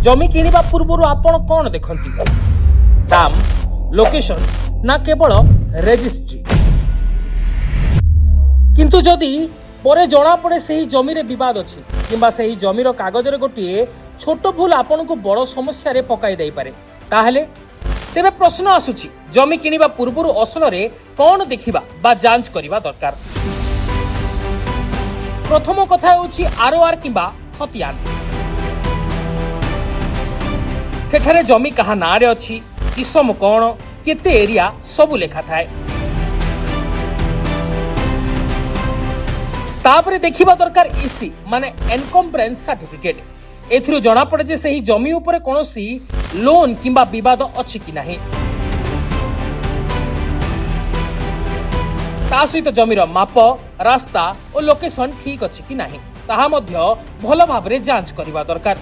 जमी किनिबा पूर्व आपण कौन देखती दाम लोकेशन ना केवल रेजिस्ट्री किंतु जदि परे जना पड़े से जमी विवाद अच्छी किंबा से जमीर कागज गोटे छोट भूल आपण को बड़ समस्या पकाई दे पारे ताहले तेबे प्रश्न आसुची जमी किनिबा पूर्व असल रे कौन देखिबा बा जांच करिबा दरकार। प्रथम कथा होची आरओआर किंबा खतियान। सेठारे जमी कहा ना रे अछि किसम कौन केते एरिया सबु लेखा थाए। तापरे देखिबा दरकार इसी माने एनकम्प्रेंस सर्टिफिकेट। एथिरु जणा पड़े जे सही जमी उपरे कोनोसी लोन किंबा विवाद अछि कि नाही। ता सहित जमीर माप रास्ता और लोकेशन ठीक अछि कि नाही ताहा मध्य भल भाबरे जांच करिबा दरकार।